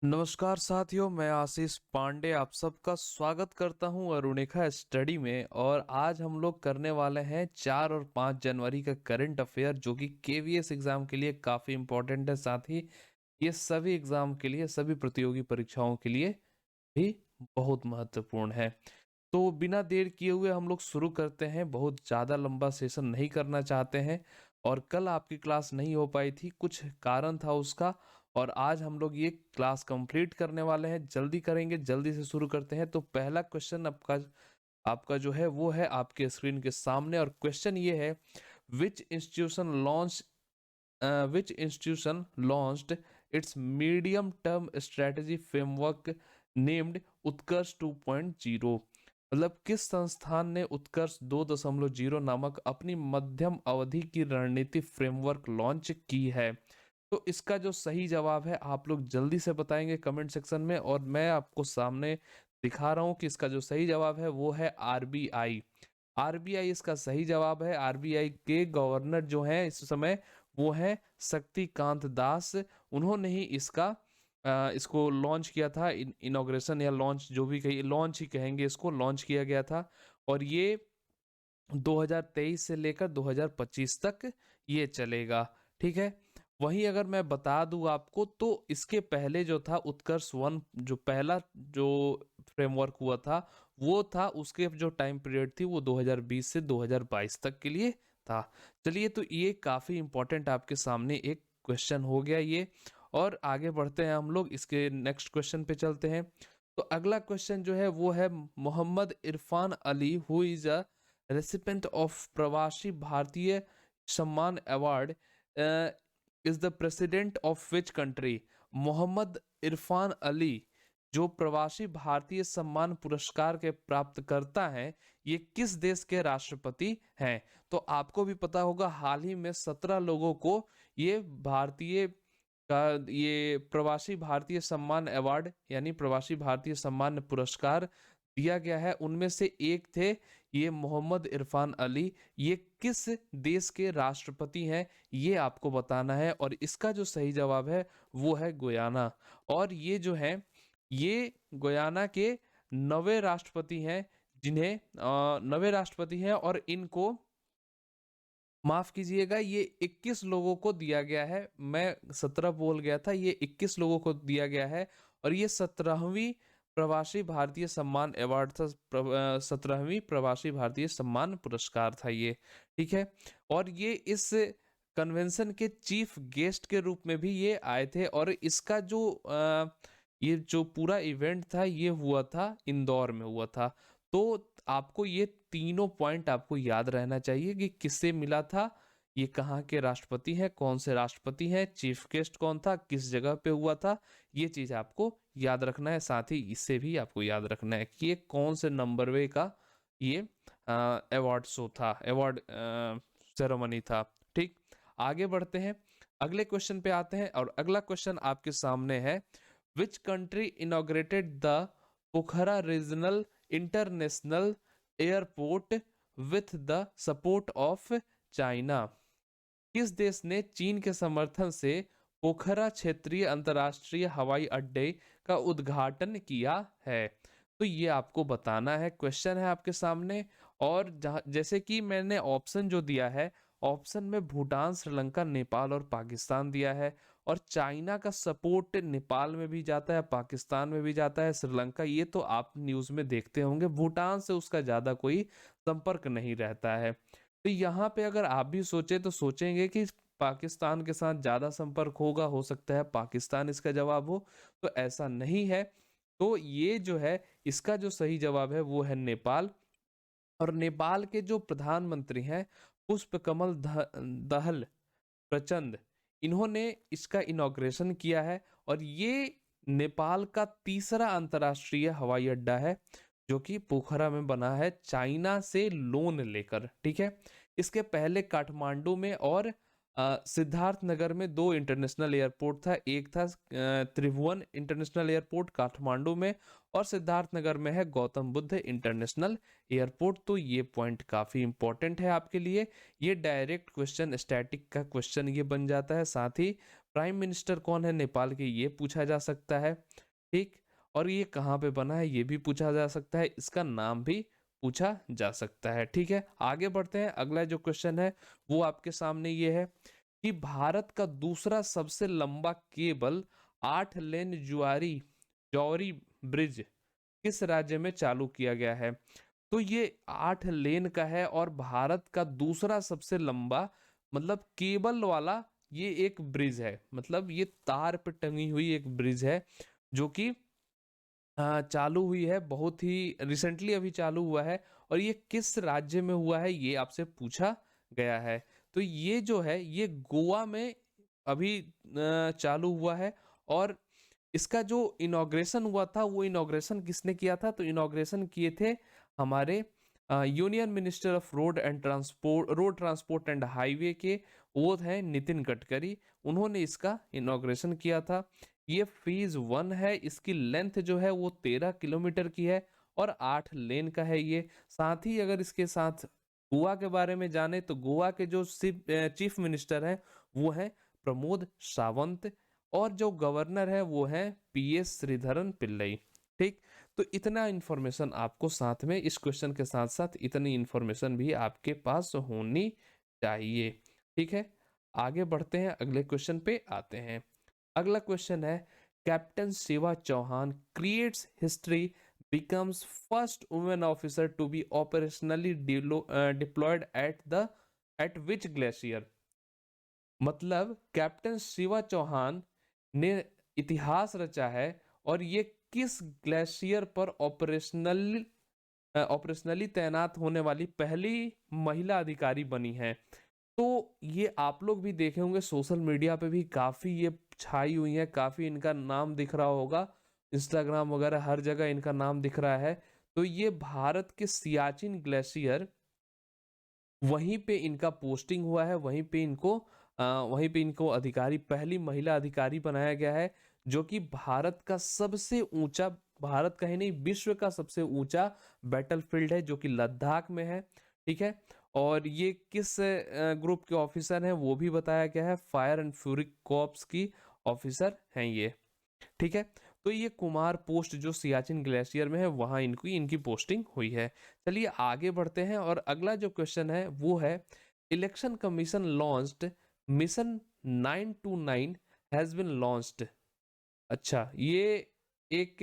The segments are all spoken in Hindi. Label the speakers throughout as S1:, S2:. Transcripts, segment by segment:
S1: नमस्कार साथियों, मैं आशीष पांडे आप सबका स्वागत करता हूं अरुणिका स्टडी में। और आज हम लोग करने वाले हैं 4 और 5 जनवरी का करंट अफेयर, जो कि केवीएस एग्जाम के लिए काफ़ी इम्पोर्टेंट है। साथ ही ये सभी एग्जाम के लिए, सभी प्रतियोगी परीक्षाओं के लिए भी बहुत महत्वपूर्ण है। तो बिना देर किए हुए हम लोग शुरू करते हैं। बहुत ज़्यादा लंबा सेशन नहीं करना चाहते हैं। और कल आपकी क्लास नहीं हो पाई थी, कुछ कारण था उसका। और आज हम लोग ये क्लास कंप्लीट करने वाले हैं, जल्दी करेंगे, जल्दी से शुरू करते हैं। तो पहला क्वेश्चन आपका आपका जो है वो है आपके स्क्रीन के सामने। और क्वेश्चन ये है, विच institution launch which institution launched its medium term strategy framework named उत्कर्ष 2.0? मतलब किस संस्थान ने उत्कर्ष 2.0 नामक अपनी मध्यम अवधि की रणनीति फ्रेमवर्क लॉन्च की है? तो इसका जो सही जवाब है आप लोग जल्दी से बताएंगे कमेंट सेक्शन में। और मैं आपको सामने दिखा रहा हूं कि इसका जो सही जवाब है वो है आरबीआई। आरबीआई इसका सही जवाब है। आरबीआई के गवर्नर जो हैं इस समय वो है शक्तिकांत दास। उन्होंने ही इसको लॉन्च किया था। इनॉग्रेशन या लॉन्च, जो भी कही, लॉन्च ही कहेंगे इसको, लॉन्च किया गया था। और ये 2023 से लेकर 2025 तक ये चलेगा। ठीक है। वहीं अगर मैं बता दूं आपको, तो इसके पहले जो था उत्कर्ष वन, जो पहला जो फ्रेमवर्क हुआ था, वो था, उसके जो टाइम पीरियड थी वो 2020 से 2022 तक के लिए था। चलिए, तो ये काफ़ी इंपॉर्टेंट आपके सामने एक क्वेश्चन हो गया ये। और आगे बढ़ते हैं हम लोग, इसके नेक्स्ट क्वेश्चन पे चलते हैं। तो अगला क्वेश्चन जो है वो है, Mohammed Irfan Ali who is a recipient of Pravasi Bharatiya Samman award is the president of which country? Mohammed Irfan Ali जो प्रवासी भारतीय सम्मान पुरस्कार के प्राप्तकर्ता हैं, ये किस देश के राष्ट्रपति हैं? तो आपको भी पता होगा, हाल ही में 17 लोगों को ये भारतीय का ये प्रवासी भारतीय सम्मान अवार्ड यानी प्रवासी भारतीय सम्मान पुरस्कार दिया गया है। उनमें से एक थे ये मोहम्मद इरफान अली। ये किस देश के राष्ट्रपति हैं, ये आपको बताना है। और इसका जो सही जवाब है वो है गुयाना। और ये जो है, ये गुयाना के नवे राष्ट्रपति हैं, जिन्हें नवे राष्ट्रपति हैं। और इनको, माफ कीजिएगा, ये 21 लोगों को दिया गया है। मैं 17 बोल गया था, ये 21 लोगों को दिया गया है। और ये 17वीं प्रवासी भारतीय सम्मान अवार्ड था। 17वीं प्रवासी भारतीय सम्मान पुरस्कार था ये। ठीक है। और ये इस कन्वेंशन के चीफ गेस्ट के रूप में भी ये आए थे। और इसका जो ये जो पूरा इवेंट था, ये हुआ था, इंदौर में हुआ था। तो आपको ये तीनों पॉइंट आपको याद रहना चाहिए कि किससे मिला था, ये कहाँ के राष्ट्रपति हैं, कौन से राष्ट्रपति हैं, चीफ गेस्ट कौन था, किस जगह पे हुआ था। ये चीज आपको याद रखना है। साथ ही इससे भी आपको याद रखना है कि ये कौन से नंबरवे का ये अवार्ड शो था, अवार्ड सेरेमनी था। ठीक। आगे बढ़ते हैं, अगले क्वेश्चन पे आते हैं। और अगला क्वेश्चन आपके सामने है, which country inaugurated the Pokhara regional international airport with the support of China? किस देश ने चीन के समर्थन से पोखरा क्षेत्रीय अंतर्राष्ट्रीय हवाई अड्डे का उद्घाटन किया है? तो ये आपको बताना है, क्वेश्चन है आपके सामने। और जैसे कि मैंने ऑप्शन जो दिया है, ऑप्शन में भूटान, श्रीलंका, नेपाल और पाकिस्तान दिया है। और चाइना का सपोर्ट नेपाल में भी जाता है, पाकिस्तान में भी जाता है, श्रीलंका, ये तो आप न्यूज़ में देखते होंगे। भूटान से उसका ज़्यादा कोई संपर्क नहीं रहता है। तो यहाँ पे अगर आप भी सोचे तो सोचेंगे कि पाकिस्तान के साथ ज़्यादा संपर्क होगा, हो सकता है पाकिस्तान इसका जवाब हो। तो ऐसा नहीं है। तो ये जो है, इसका जो सही जवाब है वो है नेपाल। और नेपाल के जो प्रधानमंत्री हैं, पुष्प कमल दहल प्रचंड, इन्होंने इसका इनॉग्रेशन किया है। और ये नेपाल का तीसरा अंतर्राष्ट्रीय हवाई अड्डा है जो कि पोखरा में बना है, चाइना से लोन लेकर। ठीक है। इसके पहले काठमांडू में और सिद्धार्थ नगर में दो इंटरनेशनल एयरपोर्ट था। एक था त्रिभुवन इंटरनेशनल एयरपोर्ट काठमांडू में, और सिद्धार्थ नगर में है गौतम बुद्ध इंटरनेशनल एयरपोर्ट। तो ये पॉइंट काफ़ी इंपॉर्टेंट है आपके लिए। ये डायरेक्ट क्वेश्चन, स्टैटिक का क्वेश्चन ये बन जाता है। साथ ही प्राइम मिनिस्टर कौन है नेपाल के, ये पूछा जा सकता है। ठीक, और ये कहाँ पे बना है, ये भी पूछा जा सकता है, इसका नाम भी पूछा जा सकता है। ठीक है, आगे बढ़ते हैं। अगला जो क्वेश्चन है वो आपके सामने ये है कि भारत का दूसरा सबसे लंबा केबल 8 लेन जुआरी जौहरी ब्रिज किस राज्य में चालू किया गया है। तो ये 8 लेन का है और भारत का दूसरा सबसे लंबा मतलब केबल वाला ये एक ब्रिज है, मतलब ये तार पे टंगी हुई एक ब्रिज है जो कि चालू हुई है, बहुत ही रिसेंटली अभी चालू हुआ है। और ये किस राज्य में हुआ है ये आपसे पूछा गया है। तो ये जो है ये गोवा में अभी चालू हुआ है। और इसका जो इनॉग्रेशन हुआ था वो इनॉग्रेशन किसने किया था, तो इनॉग्रेशन किए थे हमारे union minister of road transport and highway के, वो हैं नितिन गडकरी। उन्होंने इसका इनॉग्रेशन किया था। ये फेज 1 है, इसकी लेंथ जो है वो 13 किलोमीटर की है और 8 लेन का है ये। साथ ही अगर इसके साथ गोवा के बारे में जाने तो गोवा के जो चीफ मिनिस्टर हैं वो हैं प्रमोद सावंत, और जो गवर्नर है वो है PS श्रीधरन पिल्लई। ठीक, तो इतना इंफॉर्मेशन आपको साथ में इस क्वेश्चन के साथ साथ इतनी इंफॉर्मेशन भी आपके पास होनी चाहिए। ठीक है, आगे बढ़ते हैं, अगले क्वेश्चन पे आते हैं। अगला क्वेश्चन है, captain Shiva Chauhan creates history becomes first woman officer to be operationally deployed at which glacier। मतलब कैप्टन शिवा चौहान ने इतिहास रचा है और ये किस ग्लेशियर पर ऑपरेशनली तैनात होने वाली पहली महिला अधिकारी बनी है। तो ये आप लोग भी देखे होंगे सोशल मीडिया पे भी काफी ये छाई हुई है, काफी इनका नाम दिख रहा होगा, इंस्टाग्राम वगैरह हर जगह इनका नाम दिख रहा है। तो ये भारत के सियाचिन ग्लेशियर, वहीं पे इनका पोस्टिंग हुआ है, वहीं पे इनको अधिकारी, पहली महिला अधिकारी बनाया गया है, जो कि भारत का सबसे ऊंचा, भारत का ही नहीं विश्व का सबसे ऊंचा बैटलफील्ड है जो कि लद्दाख में है। ठीक है, और ये किस ग्रुप के ऑफिसर हैं वो भी बताया गया है, फायर एंड फ्यूरी कॉर्प्स की ऑफिसर हैं ये। ठीक है, तो ये कुमार पोस्ट जो सियाचिन ग्लेशियर में है वहां इनकी पोस्टिंग हुई है। चलिए आगे बढ़ते हैं और अगला जो क्वेश्चन है वो है, election commission launched mission 929 has been launched. अच्छा, ये एक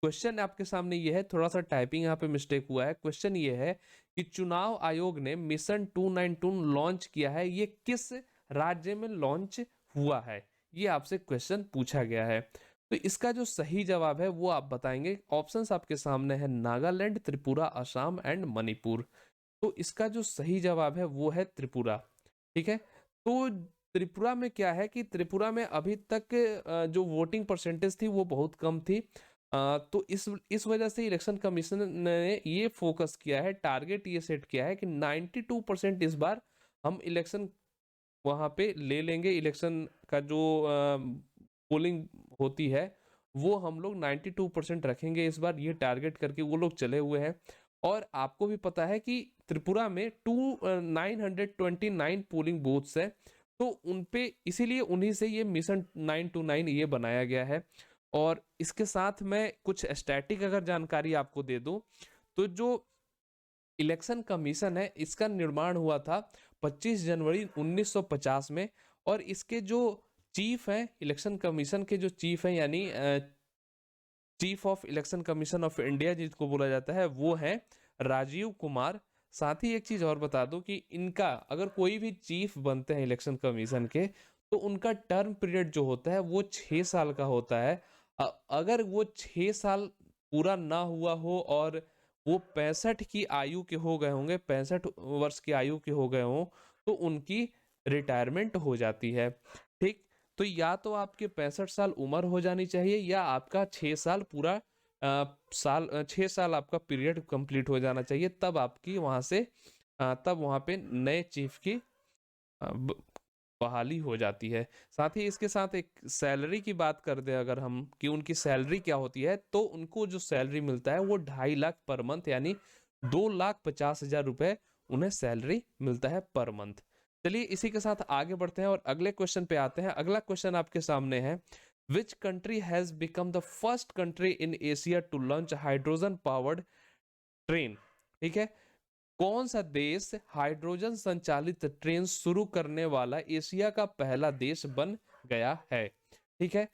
S1: क्वेश्चन आपके सामने ये है, थोड़ा सा टाइपिंग यहाँ पे मिस्टेक हुआ है। क्वेश्चन ये है कि चुनाव आयोग ने मिशन 292 लॉन्च किया है, ये किस राज्य में लॉन्च हुआ है, ये आपसे क्वेश्चन पूछा गया है। तो इसका जो सही जवाब है वो आप बताएंगे। ऑप्शंस आपके सामने है, नागालैंड, त्रिपुरा, असम एंड मणिपुर। तो इसका जो सही जवाब है वो है त्रिपुरा। ठीक है, तो त्रिपुरा में क्या है कि त्रिपुरा में अभी तक जो वोटिंग परसेंटेज थी वो बहुत कम थी। तो इस वजह से इलेक्शन कमीशन ने ये फोकस किया है, टारगेट ये सेट किया है कि 92% इस बार हम इलेक्शन वहां पे ले लेंगे। इलेक्शन का जो पोलिंग होती है वो हम लोग 92% रखेंगे इस बार, ये टारगेट करके वो लोग चले हुए हैं। और आपको भी पता है कि त्रिपुरा में 929 पोलिंग बूथ्स है, तो उनपे इसीलिए उन्हीं से ये मिशन 929 ये बनाया गया है। और इसके साथ मैं कुछ स्टैटिक अगर जानकारी आपको दे दूं, तो जो इलेक्शन कमीशन है इसका निर्माण हुआ था 25 जनवरी 1950 में। और इसके जो चीफ हैं, इलेक्शन कमीशन के जो चीफ हैं, यानी chief of election commission of India जिसको बोला जाता है, वो है राजीव कुमार। साथ ही एक चीज और बता दूं कि इनका अगर कोई भी चीफ बनते हैं इलेक्शन कमीशन के, तो उनका टर्म पीरियड जो होता है वो 6 साल का होता है। अगर वो 6 साल पूरा ना हुआ हो और वो 65 की आयु के हो गए होंगे, 65 वर्ष की आयु के हो गए हों, तो उनकी रिटायरमेंट हो जाती है। ठीक, तो या तो आपके 65 साल उम्र हो जानी चाहिए या आपका 6 साल पूरा 6 साल आपका पीरियड कंप्लीट हो जाना चाहिए, तब आपकी वहां से तब वहां पे नए चीफ की बहाली हो जाती है। साथ ही इसके साथ एक सैलरी की बात कर दे अगर हम, कि उनकी सैलरी क्या होती है, तो उनको जो सैलरी मिलता है वो 2.5 लाख पर मंथ, यानी 2,50,000 रुपए उन्हें सैलरी मिलता है पर मंथ। चलिए इसी के साथ आगे बढ़ते हैं और अगले क्वेश्चन पे आते हैं। अगला क्वेश्चन आपके सामने है, which country has become the first country in Asia to launch hydrogen powered train. ठीक है, कौन सा देश हाइड्रोजन संचालित ट्रेन शुरू करने वाला एशिया का पहला देश बन गया है। ठीक है,